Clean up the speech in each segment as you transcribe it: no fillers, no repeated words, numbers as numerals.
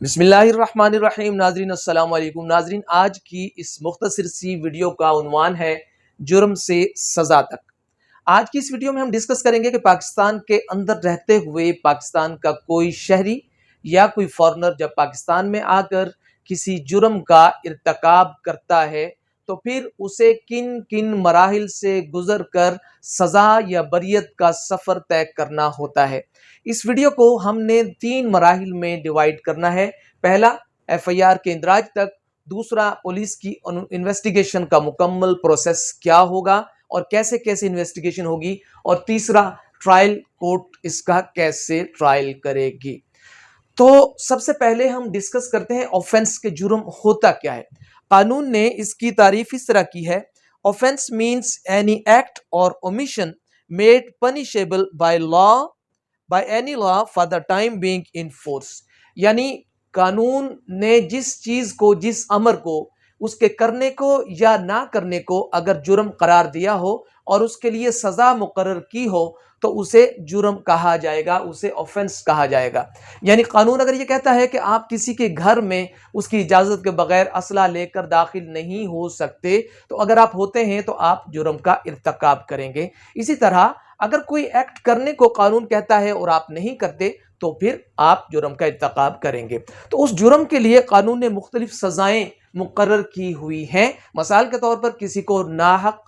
बिस्मिल्लाहिर्रहमानिर्रहीम। नाजरीन अस्सलाम वालेकुम। नाजरीन, आज की इस मुख्तसर सी वीडियो का उन्वान है जुर्म से सज़ा तक। आज की इस वीडियो में हम डिस्कस करेंगे कि पाकिस्तान के अंदर रहते हुए पाकिस्तान का कोई शहरी या कोई फॉरेनर जब पाकिस्तान में आकर किसी जुर्म का इर्तकाब करता है तो फिर उसे किन किन मराहिल से गुजर कर सज़ा या बरियत का सफ़र तय करना होता है। इस वीडियो को हमने 3 मराहिल में डिवाइड करना है। पहला, एफआईआर के इंदराज तक। दूसरा, पुलिस की इन्वेस्टिगेशन का मुकम्मल प्रोसेस क्या होगा और कैसे कैसे इन्वेस्टिगेशन होगी। और तीसरा, ट्रायल कोर्ट इसका कैसे ट्रायल करेगी। तो सबसे पहले हम डिस्कस करते हैं ऑफेंस के जुर्म होता क्या है। कानून ने इसकी तारीफ इस तरह की है, ऑफेंस मीन्स एनी एक्ट और omission made punishable by any law for the time being in force. यानी कानून ने जिस चीज को, जिस अमर को, उसके करने को या ना करने को अगर जुर्म करार दिया हो और उसके लिए सजा मुकर्रर की हो तो उसे जुर्म कहा जाएगा, उसे ऑफेंस कहा जाएगा। यानी कानून अगर ये कहता है कि आप किसी के घर में उसकी इजाजत के बगैर असला लेकर दाखिल नहीं हो सकते, तो अगर आप होते हैं तो आप जुर्म का इर्तकाब करेंगे। इसी तरह अगर कोई एक्ट करने को कानून कहता है और आप नहीं करते तो फिर आप जुर्म का इर्तकाब करेंगे। तो उस जुर्म के लिए कानून ने मुख्तलिफ सजाएं मुकर्रर की हुई हैं। मिसाल के तौर पर किसी को नाहक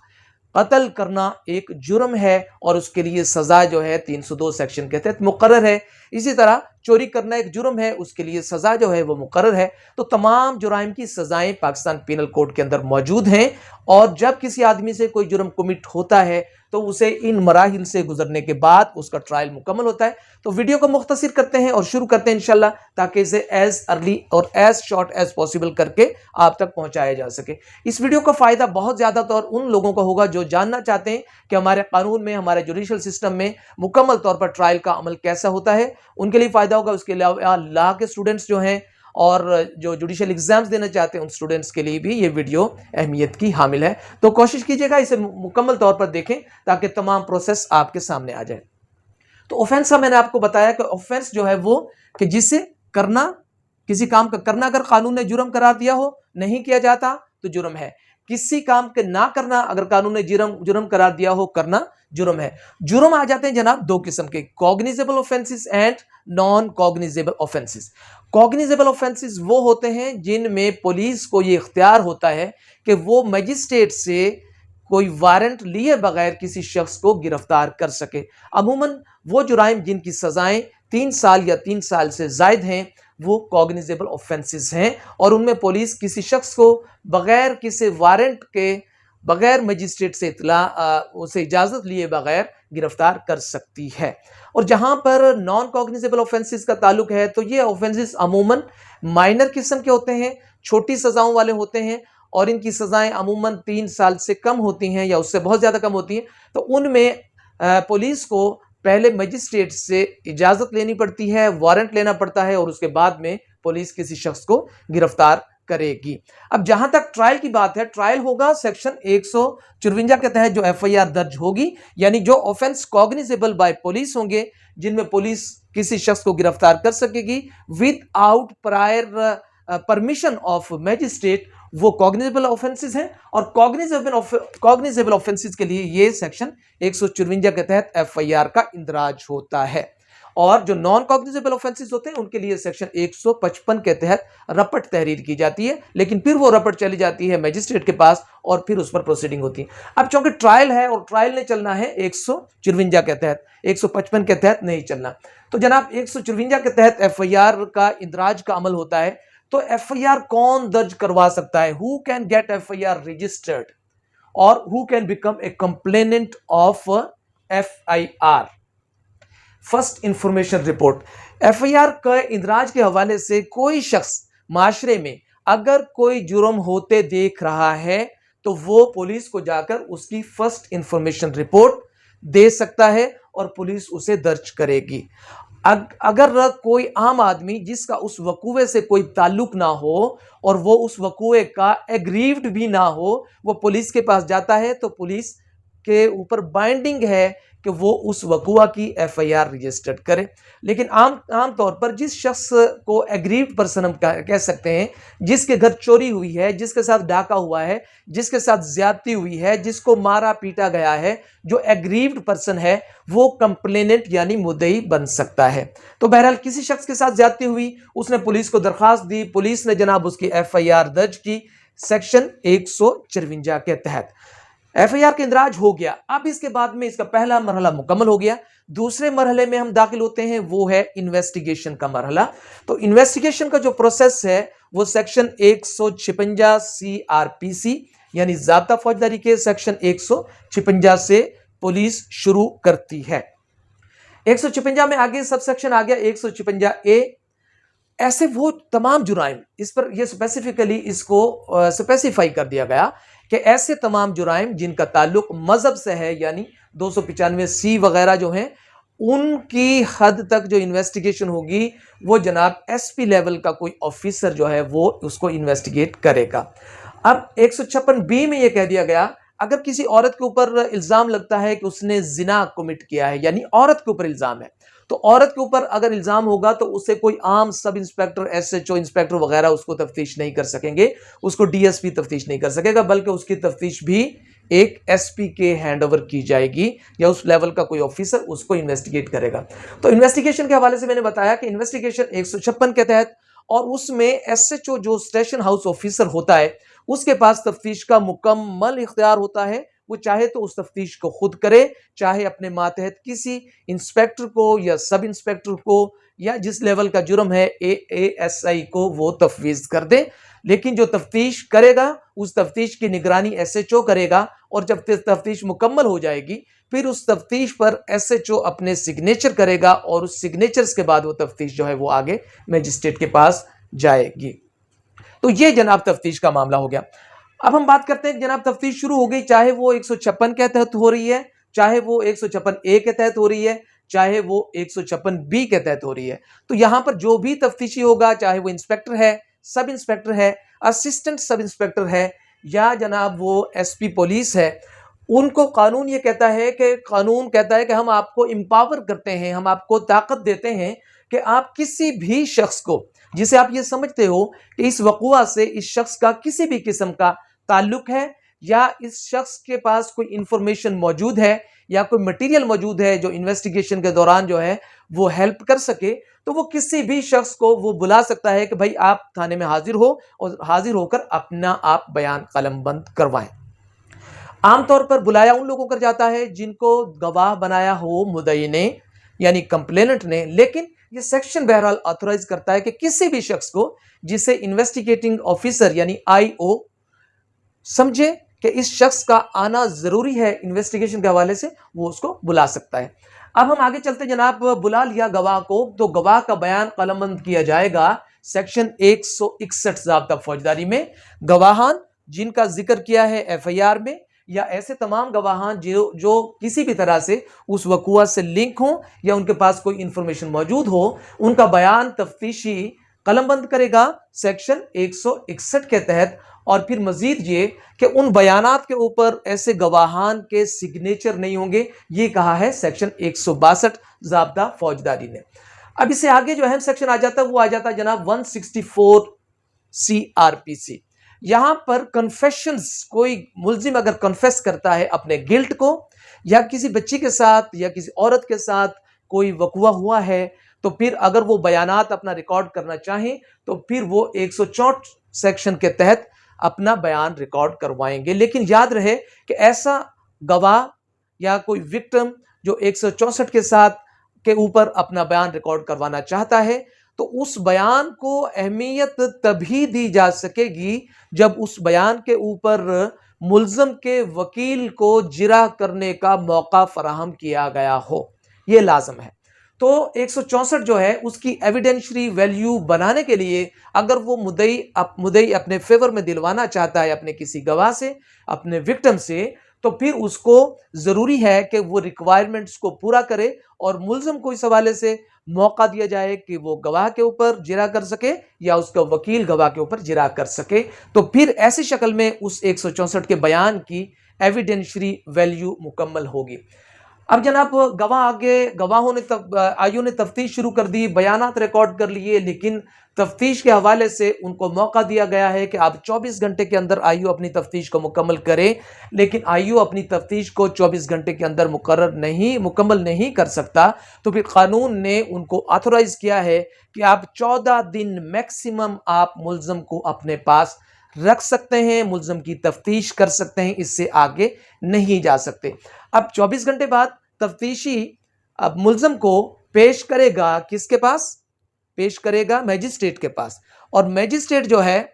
कत्ल करना एक जुर्म है और उसके लिए सजा जो है 302 सेक्शन के तहत मुकर्रर है। इसी तरह चोरी करना एक जुर्म है, उसके लिए सजा जो है वो मुकर्रर है। तो तमाम जुराइम की सजाएं पाकिस्तान पीनल कोड के अंदर मौजूद हैं और जब किसी आदमी से कोई जुर्म कमिट होता है तो उसे इन मराहिल से गुजरने के बाद उसका ट्रायल मुकम्मल होता है। तो वीडियो को मुख्तसर करते हैं और शुरू करते हैं इंशाल्लाह, ताकि इसे एज अर्ली और एज शॉर्ट एज पॉसिबल करके आप तक पहुंचाया जा सके। इस वीडियो का फायदा बहुत ज्यादा तौर उन लोगों को होगा जो जानना चाहते हैं कि हमारे कानून में, हमारे जुडिशल सिस्टम में मुकम्मल तौर पर ट्रायल का अमल कैसा होता है। उनके लिए फायदा होगा। उसके अलावा लॉ के स्टूडेंट्स जो हैं और जो जुडिशियल एग्जाम्स देना चाहते हैं उन स्टूडेंट्स के लिए भी ये वीडियो अहमियत की हामिल है। तो कोशिश कीजिएगा इसे मुकम्मल तौर पर देखें ताकि तमाम प्रोसेस आपके सामने आ जाए। तो ऑफेंस का मैंने आपको बताया कि ऑफेंस जो है वो कि जिसे करना, किसी काम का करना अगर कानून ने जुर्म करार दिया हो, नहीं किया जाता तो जुर्म है। किसी काम के ना करना अगर कानून ने जुर्म करार दिया हो, करना जुर्म है। जुर्म आ जाते हैं जनाब दो किस्म के, cognizable offences and non cognizable offences. Cognizable offences वो होते हैं जिनमें पुलिस को ये इख्तियार होता है कि वो मजिस्ट्रेट से कोई वारंट लिए बगैर किसी शख्स को गिरफ्तार कर सके। अमूमन वो जुराइम जिनकी सजाएं 3 साल या 3 साल से जायद हैं वो कॉग्निजेबल ऑफेंसेस हैं और उनमें पुलिस किसी शख्स को बगैर किसी वारंट के, बगैर मजिस्ट्रेट से इतला, उसे इजाजत लिए बगैर गिरफ्तार कर सकती है। और जहां पर नॉन कॉग्निजेबल ऑफेंसेस का ताल्लुक है तो ये ऑफेंसेस अमूमन माइनर किस्म के होते हैं, छोटी सजाओं वाले होते हैं और इनकी सजाएं अमूमन 3 साल से कम होती हैं या उससे बहुत ज्यादा कम होती हैं। तो उनमें पुलिस को पहले मजिस्ट्रेट से इजाजत लेनी पड़ती है, वारंट लेना पड़ता है और उसके बाद में पुलिस किसी शख्स को गिरफ्तार करेगी। अब जहां तक ट्रायल की बात है, ट्रायल होगा सेक्शन 154 के तहत जो एफआईआर दर्ज होगी, यानी जो ऑफेंस कॉग्निजेबल बाय पुलिस होंगे, जिनमें पुलिस किसी शख्स को गिरफ्तार कर सकेगी with out prior permission of magistrate, वो कॉग्निजेबल ऑफेंसेस हैं। और कॉग्निजेबल ऑफेंसेस के लिए ये सेक्शन 154 के तहत एफआईआर का इंदराज होता है। और जो नॉन कॉग्निजेबल ऑफेंसेस होते हैं उनके लिए सेक्शन 155 के तहत रपट तहरीर की जाती है, लेकिन फिर वो रपट चली जाती है मैजिस्ट्रेट के पास और फिर उस पर प्रोसीडिंग होती है। अब चूंकि ट्रायल है और ट्रायल ने चलना है 154 के तहत, 155 के तहत नहीं चलना, तो जनाब 154 के तहत एफआईआर का इंदराज का अमल होता है। तो एफआईआर कौन दर्ज करवा सकता है, who can get FIR registered और who can become a complainant of FIR. First information report, FIR के इंदराज के हवाले से कोई शख्स माशरे में अगर कोई जुर्म होते देख रहा है तो वो पुलिस को जाकर उसकी फर्स्ट इंफॉर्मेशन रिपोर्ट दे सकता है और पुलिस उसे दर्ज करेगी। अगर कोई आम आदमी जिसका उस वकूए से कोई ताल्लुक ना हो और वो उस वकूए का एग्रीव्ड भी ना हो, वो पुलिस के पास जाता है तो पुलिस के ऊपर बाइंडिंग है कि वो उस वक़ुआ की एफआईआर रजिस्टर्ड करे। लेकिन आम तौर पर जिस शख्स को एग्रीव्ड पर्सन हम कह सकते हैं, जिसके घर चोरी हुई है, जिसके साथ डाका हुआ है, जिसके साथ ज्यादती हुई है, जिसको मारा पीटा गया है, जो एग्रीव्ड पर्सन है वो कंप्लेनेंट यानी मुद्दई बन सकता है। तो बहरहाल किसी शख्स के साथ ज्यादती हुई, उसने पुलिस को दरखास्त दी, पुलिस ने जनाब उसकी एफआईआर दर्ज की सेक्शन 154 के तहत। एफआईआर का इंदराज हो गया। अब इसके बाद में इसका पहला मरहला मुकम्मल हो गया। दूसरे मरहले में हम दाखिल होते हैं, वो है इन्वेस्टिगेशन का मरहला। तो इन्वेस्टिगेशन का जो प्रोसेस है वो सेक्शन 156 CRPC यानी ज़ाब्ता फौजदारी के सेक्शन 156 से पुलिस शुरू करती है। 156 में आगे सब सेक्शन आ गया 156A। ऐसे वो तमाम जुराइम, इस पर यह स्पेसिफिकली इसको स्पेसिफाई कर दिया गया कि ऐसे तमाम जुराइम जिनका ताल्लुक मजहब से है, यानी 295C वगैरह जो हैं, उनकी हद तक जो इन्वेस्टिगेशन होगी वो जनाब SP लेवल का कोई ऑफिसर जो है वो उसको इन्वेस्टिगेट करेगा। अब 156B में यह कह दिया गया, अगर किसी औरत के ऊपर इल्जाम लगता है कि उसने जिना कमिट किया है, यानी औरत के ऊपर इल्जाम है, तो औरत के ऊपर अगर इल्जाम होगा तो उसे कोई आम सब इंस्पेक्टर, SHO इंस्पेक्टर वगैरह उसको तफ्तीश नहीं कर सकेंगे, उसको DSP तफ्तीश नहीं कर सकेगा, बल्कि उसकी तफ्तीश भी एक SP के हैंडओवर की जाएगी या उस लेवल का कोई ऑफिसर उसको इन्वेस्टिगेट करेगा। तो इन्वेस्टिगेशन के हवाले से मैंने बताया कि इन्वेस्टिगेशन 156 के तहत, और उसमें SHO जो स्टेशन हाउस ऑफिसर होता है उसके पास तफ्तीश का मुकम्मल इख्तियार होता है। वो चाहे तो उस तफ्तीश को खुद करे, चाहे अपने मातहत किसी इंस्पेक्टर को या सब इंस्पेक्टर को या जिस लेवल का जुर्म है ASI को वो तफवीज़ कर दे। लेकिन जो तफ्तीश करेगा उस तफ्तीश की निगरानी SHO करेगा, और जब तफ्तीश मुकम्मल हो जाएगी फिर उस तफ्तीश पर SHO अपने सिग्नेचर करेगा, और उस सिग्नेचर्स के बाद वो तफ्तीश जो है वो आगे मजिस्ट्रेट के पास जाएगी। तो ये जनाब तफ्तीश का मामला हो गया। अब हम बात करते हैं जनाब तफ्तीश शुरू हो गई, चाहे वो 156 के तहत हो रही है, चाहे वो 156A के तहत हो रही है, चाहे वो 156B के तहत हो रही है। तो यहां पर जो भी तफ्तीशी होगा, चाहे वो इंस्पेक्टर है, सब इंस्पेक्टर है, असिस्टेंट सब इंस्पेक्टर है, या जनाब वो SP पुलिस है, उनको कानून ये कहता है कि हम आपको एम्पावर करते हैं, हम आपको ताकत देते हैं कि आप किसी भी शख्स को जिसे आप ये समझते हो कि इस वक़ुआ से इस शख्स का किसी भी किस्म का ताल्लुक है, या इस शख्स के पास कोई इंफॉर्मेशन मौजूद है या कोई मटेरियल मौजूद है जो इन्वेस्टिगेशन के दौरान जो है वो हेल्प कर सके, तो वो किसी भी शख्स को वो बुला सकता है कि भाई आप थाने में हाजिर हो, और हाजिर होकर अपना आप बयान कलमबंद करवाएं। आमतौर पर बुलाया उन लोगों कर जाता है जिनको गवाह बनाया हो मुद्दई ने यानी कंप्लेनेंट ने, लेकिन ये सेक्शन बहरहाल ऑथराइज करता है कि किसी भी शख्स को जिसे इन्वेस्टिगेटिंग ऑफिसर यानी IO समझे कि इस शख्स का आना जरूरी है इन्वेस्टिगेशन के हवाले से, वो उसको बुला सकता है। अब हम आगे चलते जनाब, बुला लिया गवाह को, तो गवाह का बयान कलमबंद किया जाएगा सेक्शन 161 ज़ाब्ता फौजदारी में। गवाहान जिनका जिक्र किया है FIR में, या ऐसे तमाम गवाहान जो किसी भी तरह से उस वक़ुआ से लिंक हो या उनके पास कोई इंफॉर्मेशन मौजूद हो, उनका बयान तफ्तीशी कलमबंद करेगा सेक्शन 161 के तहत। और फिर मजीद ये कि उन बयानात के ऊपर ऐसे गवाहान के सिग्नेचर नहीं होंगे, ये कहा है सेक्शन 162 ज़ाब्ता फौजदारी ने। अब इससे आगे जो अहम सेक्शन आ जाता है वो आ जाता है जनाब 164 CRPC। यहां पर कन्फेशंस, कोई मुल्जिम अगर कन्फेस करता है अपने गिल्ट को, या किसी बच्ची के साथ या किसी औरत के साथ कोई वक़ुआ हुआ है, तो फिर अगर वो बयानात अपना रिकॉर्ड करना चाहें तो फिर वो 164 सेक्शन के तहत अपना बयान रिकॉर्ड करवाएंगे। लेकिन याद रहे कि ऐसा गवाह या कोई विक्टिम जो 164 के साथ के ऊपर अपना बयान रिकॉर्ड करवाना चाहता है, तो उस बयान को अहमियत तभी दी जा सकेगी जब उस बयान के ऊपर मुल्ज़म के वकील को जिरा करने का मौका फराहम किया गया हो, ये लाजम है। तो 164 जो है उसकी एविडेंशरी वैल्यू बनाने के लिए अगर वो मुद्दई अपने फेवर में दिलवाना चाहता है अपने किसी गवाह से, अपने विक्टिम से, तो फिर उसको जरूरी है कि वो रिक्वायरमेंट्स को पूरा करे और मुल्ज़िम को इस हवाले से मौका दिया जाए कि वो गवाह के ऊपर जिरा कर सके या उसका वकील गवाह के ऊपर जिरा कर सके। तो फिर ऐसी शक्ल में उस 164 के बयान की एविडेंशियरी वैल्यू मुकम्मल होगी। अब जनाब गवाहों ने आईओ ने तफ्तीश शुरू कर दी, बयानात रिकॉर्ड कर लिए, लेकिन तफ्तीश के हवाले से उनको मौका दिया गया है कि आप 24 घंटे के अंदर आईओ अपनी तफ्तीश को मुकम्मल करें, लेकिन आईओ अपनी तफ्तीश को 24 घंटे के अंदर मुकम्मल नहीं कर सकता। तो फिर कानून ने उनको ऑथोराइज किया है कि आप 14 दिन मैक्सिमम आप मुल्ज़म को अपने पास रख सकते हैं, मुल्ज़म की तफ्तीश कर सकते हैं, इससे आगे नहीं जा सकते। अब 24 घंटे बाद तफ्तीशी अब मुल्ज़म को पेश करेगा, किसके पास पेश करेगा? मैजिस्ट्रेट के पास। और मैजिस्ट्रेट जो है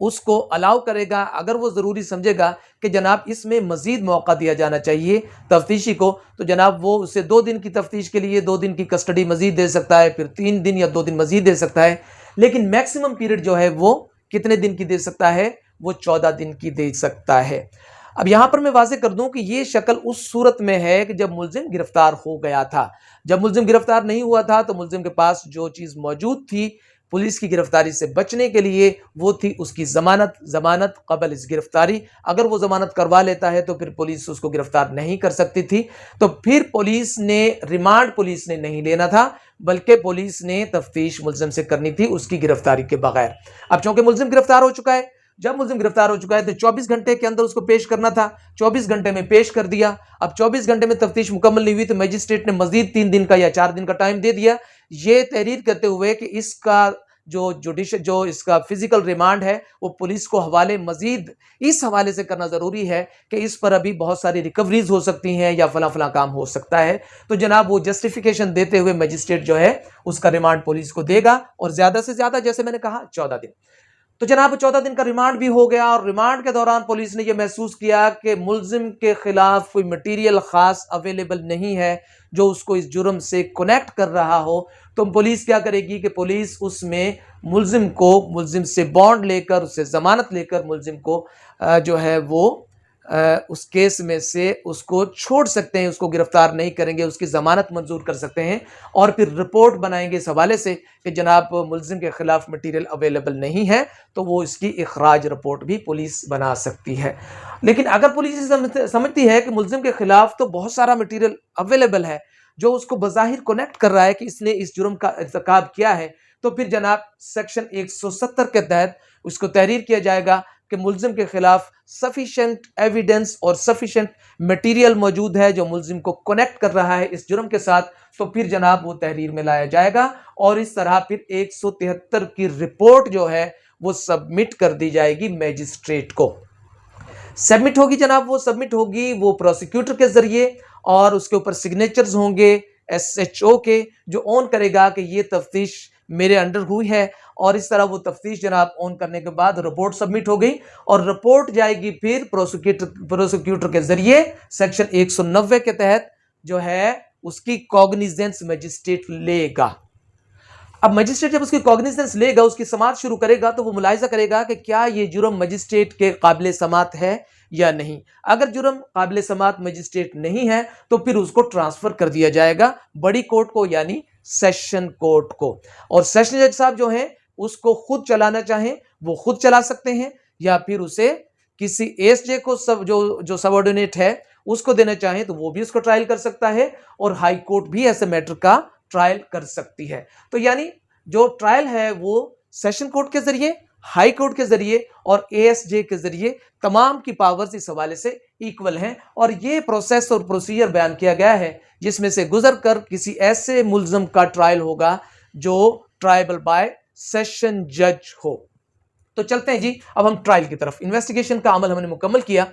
उसको अलाउ करेगा, अगर वो ज़रूरी समझेगा कि जनाब इसमें मज़ीद मौका दिया जाना चाहिए तफ्तीशी को, तो जनाब वो उसे 2 दिन की तफ्तीश के लिए 2 दिन की कस्टडी मज़ीद दे सकता है, फिर 3 दिन या 2 दिन मज़ीद दे सकता है। लेकिन मैक्सिमम पीरियड जो है वो कितने दिन की दे सकता है? वो 14 दिन की दे सकता है। अब यहां पर मैं वाज़ेह कर दूं कि ये शक्ल उस सूरत में है कि जब मुल्ज़िम गिरफ्तार हो गया था। जब मुल्ज़िम गिरफ्तार नहीं हुआ था तो मुल्ज़िम के पास जो चीज़ मौजूद थी पुलिस की गिरफ्तारी से बचने के लिए, वो थी उसकी ज़मानत क़ब्ल इस गिरफ्तारी। अगर वो ज़मानत करवा लेता है तो फिर पुलिस उसको गिरफ्तार नहीं कर सकती थी। तो फिर रिमांड पुलिस ने नहीं लेना था, बल्कि पुलिस ने तफ्तीश मुल्ज़िम से करनी थी उसकी गिरफ्तारी के बगैर। अब चूंकि मुल्ज़िम गिरफ्तार हो चुका है, जब मुल्ज़िम गिरफ्तार हो चुका है तो 24 घंटे के अंदर उसको पेश करना था। 24 घंटे में पेश कर दिया। अब 24 घंटे में तफ्तीश मुकम्मल नहीं हुई तो मजिस्ट्रेट ने मजीद 3 दिन का या 4 दिन का टाइम दे दिया, ये तहरीर करते हुए कि इसका जो इसका फिजिकल रिमांड है वो पुलिस को मजीद इस हवाले से करना जरूरी है कि इस पर अभी बहुत सारी रिकवरीज हो सकती हैं या फला काम हो सकता है। तो जनाब वो जस्टिफिकेशन देते हुए मजिस्ट्रेट जो है उसका रिमांड पुलिस को देगा, और ज्यादा से ज्यादा जैसे मैंने कहा 14 दिन। तो जनाब 14 दिन का रिमांड भी हो गया, और रिमांड के दौरान पुलिस ने यह महसूस किया कि मुल्जिम के खिलाफ कोई मटीरियल खास अवेलेबल नहीं है जो उसको इस जुर्म से कनेक्ट कर रहा हो। तो पुलिस क्या करेगी कि पुलिस उसमें मुल्जिम से बॉन्ड लेकर, उससे जमानत लेकर मुल्जिम को जो है वो उस केस में से उसको छोड़ सकते हैं, उसको गिरफ्तार नहीं करेंगे, उसकी जमानत मंजूर कर सकते हैं, और फिर रिपोर्ट बनाएंगे इस हवाले से कि जनाब मुल्जिम के खिलाफ मटीरियल अवेलेबल नहीं है, तो वो इसकी इखराज रिपोर्ट भी पुलिस बना सकती है। लेकिन अगर पुलिस समझती है कि मुल्जिम के खिलाफ तो बहुत सारा मटीरियल अवेलेबल है जो उसको बज़ाहिर कनेक्ट कर रहा है कि इसने इस जुर्म का इर्तिकाब किया है, तो फिर जनाब सेक्शन 170 के तहत उसको तहरीर किया जाएगा कि मुल्जिम के खिलाफ सफिशिएंट एविडेंस और सफिशिएंट मटेरियल मौजूद है जो मुल्जिम को कनेक्ट कर रहा है इस जुर्म के साथ। तो फिर जनाब वो तहरीर में लाया जाएगा, और इस तरह फिर 173 की रिपोर्ट जो है वो सबमिट कर दी जाएगी मैजिस्ट्रेट को। सबमिट होगी जनाब, वो सबमिट होगी वो प्रोसिक्यूटर के जरिए, और उसके ऊपर सिग्नेचर्स होंगे SHO के, जो ऑन करेगा कि ये तफ्तीश मेरे अंडर हुई है। और इस तरह वो तफ्तीश जनाब ऑन करने के बाद रिपोर्ट सबमिट हो गई, और रिपोर्ट जाएगी फिर प्रोसिक्यूटर के जरिए सेक्शन 190 के तहत जो है उसकी कॉग्निजेंस मजिस्ट्रेट लेगा। अब मजिस्ट्रेट जब उसकी कॉग्निजेंस लेगा, उसकी समाअत शुरू करेगा, तो वो मुलाहिजा करेगा कि क्या ये जुर्म मजिस्ट्रेट के काबिल समाअत है या नहीं। अगर जुर्म काबिल समाअत मजिस्ट्रेट नहीं है तो फिर उसको ट्रांसफर कर दिया जाएगा बड़ी कोर्ट को, यानी सेशन कोर्ट को। और सेशन जज साहब जो हैं उसको खुद चलाना चाहें वो खुद चला सकते हैं, या फिर उसे किसी ASJ को जो सबऑर्डिनेट है उसको देना चाहें तो वो भी उसको ट्रायल कर सकता है, और हाई कोर्ट भी ऐसे मैटर का ट्रायल कर सकती है। तो यानी जो ट्रायल है वो सेशन कोर्ट के जरिए, हाई कोर्ट के जरिए और ASJ के जरिए, तमाम की पावर्स इस हवाले से इक्वल हैं। और ये प्रोसेस और प्रोसीजर बयान किया गया है जिसमें से गुजर कर किसी ऐसे मुल्ज़िम का ट्रायल होगा जो ट्रायबल बाय सेशन जज हो। तो चलते हैं जी अब हम ट्रायल की तरफ। इन्वेस्टिगेशन का अमल हमने मुकम्मल किया।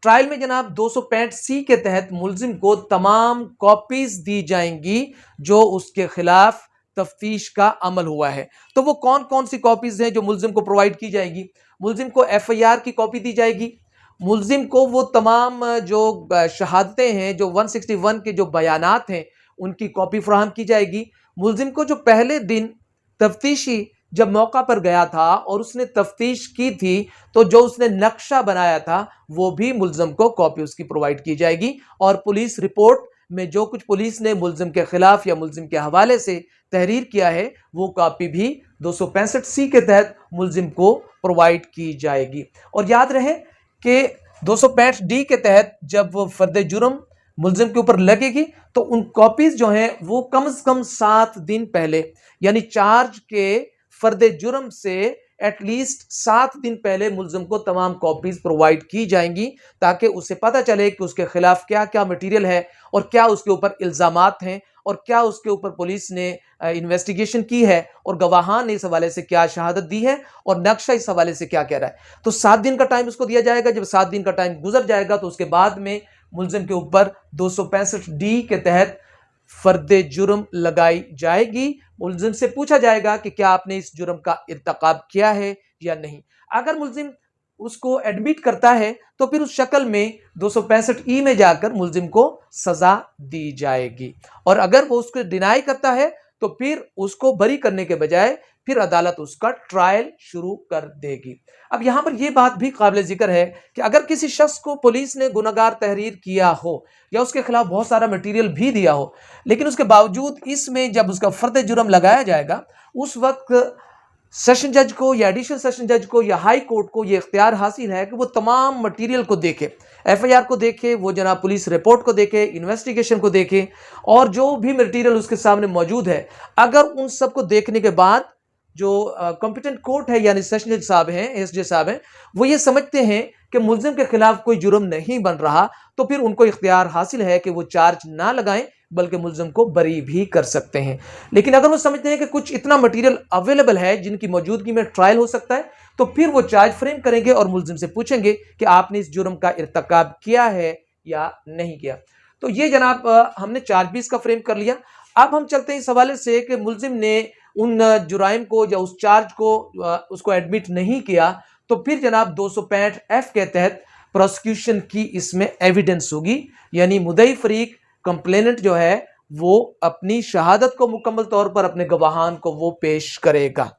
ट्रायल में जनाब 265C के तहत मुल्जिम को तमाम कॉपीज दी जाएंगी जो उसके खिलाफ तफ्तीश का अमल हुआ है। तो वो कौन कौन सी कॉपीज हैं जो मुल्जिम को प्रोवाइड की जाएगी? मुल्जिम को FIR की कॉपी दी जाएगी, मुल्जिम को वो तमाम जो शहादतें हैं, जो 161 के जो बयानात हैं उनकी कॉपी फराहम की जाएगी। मुल्जिम को जो पहले दिन तफ्तीशी जब मौका पर गया था और उसने तफ्तीश की थी तो जो उसने नक्शा बनाया था वो भी मुल्जिम को कॉपी उसकी प्रोवाइड की जाएगी, और पुलिस रिपोर्ट में जो कुछ पुलिस ने मुल्जिम के खिलाफ या मुल्जिम के हवाले से तहरीर किया है वो कॉपी भी 265C के तहत मुल्जिम को प्रोवाइड की जाएगी। और याद रहे कि 265D के तहत जब वो फर्द जुर्म मुल्जिम के ऊपर लगेगी तो उन कॉपीज जो हैं वो कम से कम 7 दिन पहले, यानी चार्ज के फर्द जुर्म से एटलीस्ट 7 दिन पहले मुल्जिम को तमाम कॉपीज प्रोवाइड की जाएंगी, ताकि उसे पता चले कि उसके खिलाफ क्या क्या मटीरियल है और क्या उसके ऊपर इल्जामात हैं और क्या उसके ऊपर पुलिस ने इन्वेस्टिगेशन की है और गवाहान ने इस हवाले से क्या शहादत दी है और नक्शा इस हवाले से क्या कह रहा है। तो 7 दिन का टाइम उसको दिया जाएगा। जब 7 दिन का टाइम गुजर जाएगा तो उसके बाद में मुल्जिम के ऊपर 265D के तहत फर्द जुर्म लगाई जाएगी। मुल्जिम से पूछा जाएगा कि क्या आपने इस जुर्म का इर्तकाब किया है या नहीं। अगर मुल्जिम उसको एडमिट करता है तो फिर उस शक्ल में 265E में जाकर मुल्जिम को सजा दी जाएगी, और अगर वो उसको डिनाई करता है तो फिर उसको बरी करने के बजाय फिर अदालत उसका ट्रायल शुरू कर देगी। अब यहां पर यह बात भी काबिल जिक्र है कि अगर किसी शख्स को पुलिस ने गुनहगार तहरीर किया हो या उसके खिलाफ बहुत सारा मटेरियल भी दिया हो, लेकिन उसके बावजूद इसमें जब उसका फर्द जुर्म लगाया जाएगा उस वक्त सेशन जज को या एडिशनल सेशन जज को या हाई कोर्ट को यह इख्तियार हासिल है कि वो तमाम मटेरियल को देखे, FIR को देखे, वो जनाब पुलिस रिपोर्ट को देखे, इन्वेस्टिगेशन को देखे, और जो भी मटेरियल उसके सामने मौजूद है अगर उन सब को देखने के बाद जो कॉम्पिटेंट कोर्ट है यानी सेशन जज साहब हैं, SJ साहब हैं, वो ये समझते हैं कि मुल्जिम के खिलाफ कोई जुर्म नहीं बन रहा, तो फिर उनको इख्तियार हासिल है कि वो चार्ज ना लगाएं बल्कि मुल्जिम को बरी भी कर सकते हैं। लेकिन अगर वो समझते हैं कि कुछ इतना मटेरियल अवेलेबल है जिनकी मौजूदगी में ट्रायल हो सकता है, तो फिर वो चार्ज फ्रेम करेंगे और मुल्जिम से पूछेंगे कि आपने इस जुर्म का इर्तकाब किया है या नहीं किया। तो ये जनाब हमने चार्ज भी इसका फ्रेम कर लिया। अब हम चलते हैं इस हवाले से कि मुल्जिम ने उन जुराइम को या उस चार्ज को उसको एडमिट नहीं किया, तो फिर जनाब 265F के तहत प्रोसिक्यूशन की इसमें एविडेंस होगी, यानी मुद्दई फरीक कंप्लेनेंट जो है वो अपनी शहादत को मुकम्मल तौर पर अपने गवाहान को वो पेश करेगा।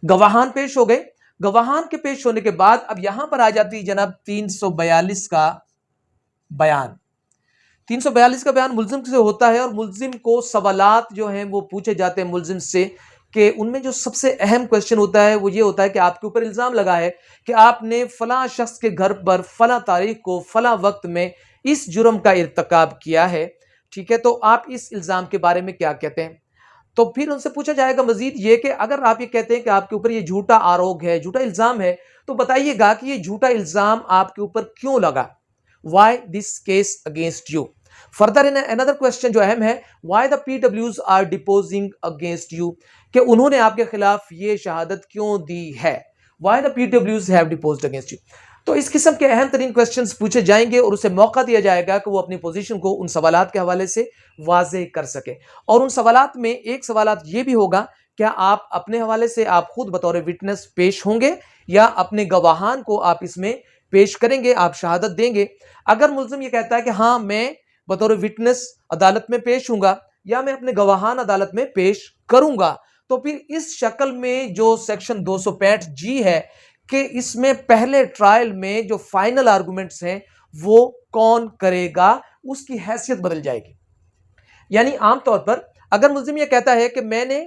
गवाहान पेश हो गए। गवाहान के पेश होने के बाद अब यहां पर आ जाती जनाब 342 का बयान। 342 का बयान मुल्जिम से होता है और मुल्जिम को सवालात जो हैं वो पूछे जाते हैं मुल्जिम से, कि उनमें जो सबसे अहम क्वेश्चन होता है वो ये होता है कि आपके ऊपर इल्जाम लगा है कि आपने फलां शख्स के घर पर फलां तारीख को फलां वक्त में इस जुर्म का इर्तकाब किया है, ठीक है, तो आप इस इल्जाम के बारे में क्या कहते हैं। तो फिर उनसे पूछा जाएगा मजीद ये कि अगर आप ये कहते हैं कि आपके ऊपर ये झूठा आरोप है, झूठा इल्जाम है, तो बताइएगा कि ये झूठा इल्जाम आपके ऊपर क्यों लगा, why this case against you. Further in another question जो अहम है, why the PWs are deposing against you, कि उन्होंने आपके खिलाफ ये शहादत क्यों दी है, why the PWs have deposed against you. तो इस किस्म के अहम तरीन क्वेश्चंस पूछे जाएंगे और उसे मौका दिया जाएगा कि वो अपनी पोजीशन को उन सवालात के हवाले से वाजे कर सके। और उन सवालात में एक सवालात ये भी होगा, क्या आप अपने हवाले से आप खुद बतौर विटनेस पेश होंगे या अपने गवाहान को आप इसमें पेश करेंगे, आप शहादत देंगे। अगर मुल्जिम ये कहता है कि हाँ मैं बतौर विटनेस अदालत में पेश होऊंगा या मैं अपने गवाहान अदालत में पेश करूंगा, तो फिर इस शक्ल में जो सेक्शन 265G है कि इसमें पहले ट्रायल में जो फाइनल आर्गुमेंट्स हैं वो कौन करेगा, उसकी हैसियत बदल जाएगी। यानी आमतौर पर अगर मुल्जिम ये कहता है कि मैंने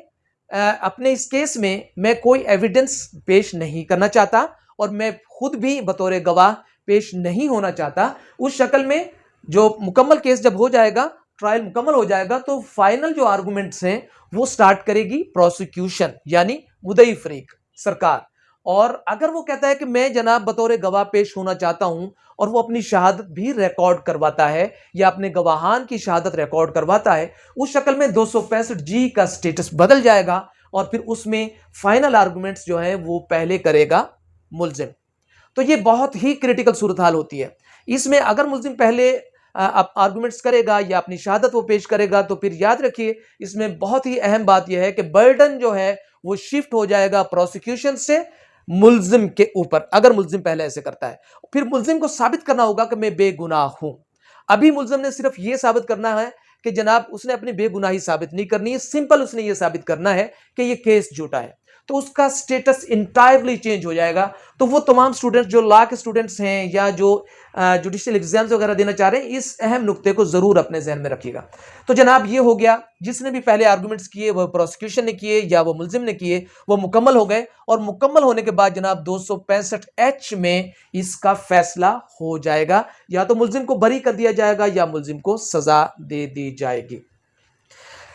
अपने इस केस में मैं कोई एविडेंस पेश नहीं करना चाहता और मैं खुद भी बतौर गवाह पेश नहीं होना चाहता, उस शक्ल में जो मुकम्मल केस जब हो जाएगा, ट्रायल मुकम्मल हो जाएगा, तो फाइनल जो आर्गुमेंट्स हैं वो स्टार्ट करेगी प्रोसिक्यूशन यानी मुद्दई फरीक सरकार। और अगर वो कहता है कि मैं जनाब बतौर गवाह पेश होना चाहता हूं और वो अपनी शहादत भी रिकॉर्ड करवाता है या अपने गवाहान की शहादत रिकॉर्ड करवाता है, उस शक्ल में 265G का स्टेटस बदल जाएगा और फिर उसमें फाइनल आर्गुमेंट्स जो है वो पहले करेगा मुल्जिम। तो ये बहुत ही क्रिटिकल सूरत हाल होती है। इसमें अगर मुल्जिम पहले आर्गुमेंट्स करेगा या अपनी शहादत वो पेश करेगा, तो फिर याद रखिए इसमें बहुत ही अहम बात यह है कि बर्डन जो है वो शिफ्ट हो जाएगा प्रोसिक्यूशन से मुल्जिम के ऊपर। अगर मुल्जिम पहले ऐसे करता है, फिर मुल्जिम को साबित करना होगा कि मैं बेगुनाह हूं। अभी मुल्जिम ने सिर्फ ये साबित करना है कि जनाब उसने अपनी बेगुनाही साबित नहीं करनी है, सिंपल उसने ये साबित करना है कि ये केस झूठा है। तो उसका स्टेटस इंटायरली चेंज हो जाएगा। तो वो तमाम स्टूडेंट्स जो लॉ के स्टूडेंट्स हैं या जो जुडिशियल एग्जाम्स वगैरह देना चाह रहे हैं, इस अहम नुक्ते को जरूर अपने जहन में रखिएगा। तो जनाब ये हो गया, जिसने भी पहले आर्गुमेंट्स किए, वो प्रोसिक्यूशन ने किए या वो मुलजिम ने किए, वो मुकम्मल हो गए। और मुकम्मल होने के बाद जनाब 265H में इसका फैसला हो जाएगा, या तो मुलजिम को बरी कर दिया जाएगा या मुलजिम को सजा दे दी जाएगी।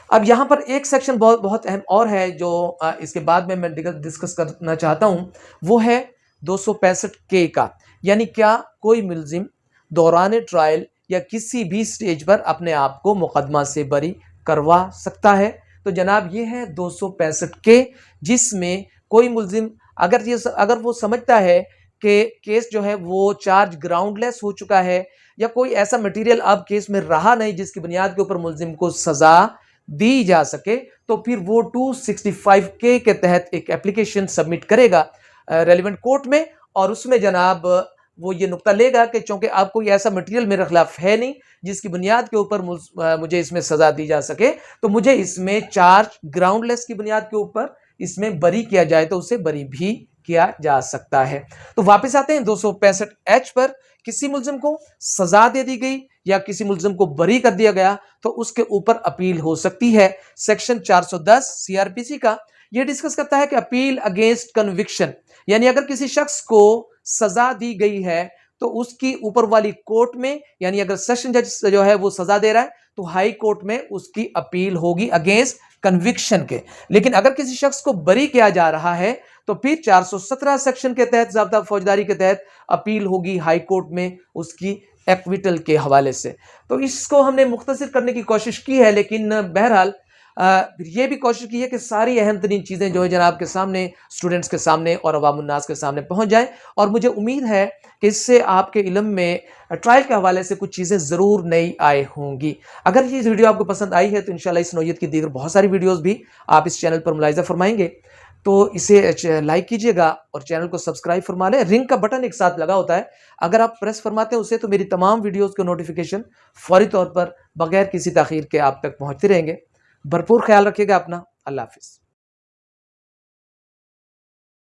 अब यहां पर एक सेक्शन बहुत अहम और है जो इसके बाद में मैं डिस्कस करना चाहता हूं, वो है 265K का। यानी क्या कोई मुलजिम दौरान ट्रायल या किसी भी स्टेज पर अपने आप को मुकदमा से बरी करवा सकता है? तो जनाब ये है 265K, जिसमें कोई मुलजिम अगर वो समझता है कि केस जो है वो चार्ज ग्राउंडलेस हो चुका है, या कोई ऐसा मटेरियल अब केस में रहा नहीं जिसकी बुनियाद के ऊपर मुलजिम को सजा दी जा सके, तो फिर वो 265K के तहत एक एप्लीकेशन सबमिट करेगा रेलिवेंट कोर्ट में। और उसमें जनाब वो ये नुक्ता लेगा कि चूंकि अब कोई ऐसा मटेरियल मेरे खिलाफ है नहीं जिसकी बुनियाद के ऊपर मुझे इसमें सजा दी जा सके, तो मुझे इसमें चार्ज ग्राउंडलेस की बुनियाद के ऊपर इसमें बरी किया जाए तो उसे बरी भी किया जा सकता है। तो वापस आते हैं 265H पर। किसी मुलजिम को सजा दे दी गई या किसी मुलजिम को बरी कर दिया गया तो उसके ऊपर अपील हो सकती है। सेक्शन 410 सीआरपीसी का यह डिस्कस करता है कि अपील अगेंस्ट कन्विक्शन, यानी अगर किसी शख्स को सजा दी गई है तो उसकी ऊपर वाली कोर्ट में, यानी अगर सेशन जज जो है वो सजा दे रहा है तो हाई कोर्ट में उसकी अपील होगी अगेंस्ट कन्विक्शन के। लेकिन अगर किसी शख्स को बरी किया जा रहा है तो फिर 417 सेक्शन के तहत, ज़ाब्ता फौजदारी के तहत अपील होगी हाई कोर्ट में उसकी एक्विटल के हवाले से। तो इसको हमने मुख्तसर करने की कोशिश की है, लेकिन बहरहाल ये भी कोशिश की है कि सारी अहम तरीन चीज़ें जो है जनाब के सामने, स्टूडेंट्स के सामने और अवामुन्नास के सामने पहुंच जाएं। और मुझे उम्मीद है कि इससे आपके इल्म में ट्रायल के हवाले से कुछ चीज़ें ज़रूर नई आए होंगी। अगर ये वीडियो आपको पसंद आई है तो इंशाल्लाह इस नौयत की दीगर बहुत सारी वीडियोज़ भी आप इस चैनल पर मुलाहिज़ा फरमाएंगे। तो इसे लाइक कीजिएगा और चैनल को सब्सक्राइब फरमा लें। रिंग का बटन एक साथ लगा होता है, अगर आप प्रेस फरमाते हैं उसे तो मेरी तमाम वीडियोज़ के नोटिफिकेशन फौरी तौर पर बगैर किसी ताख़ीर के आप तक पहुँचते रहेंगे। भरपूर ख्याल रखिएगा अपना। अल्लाह हाफ़िज़।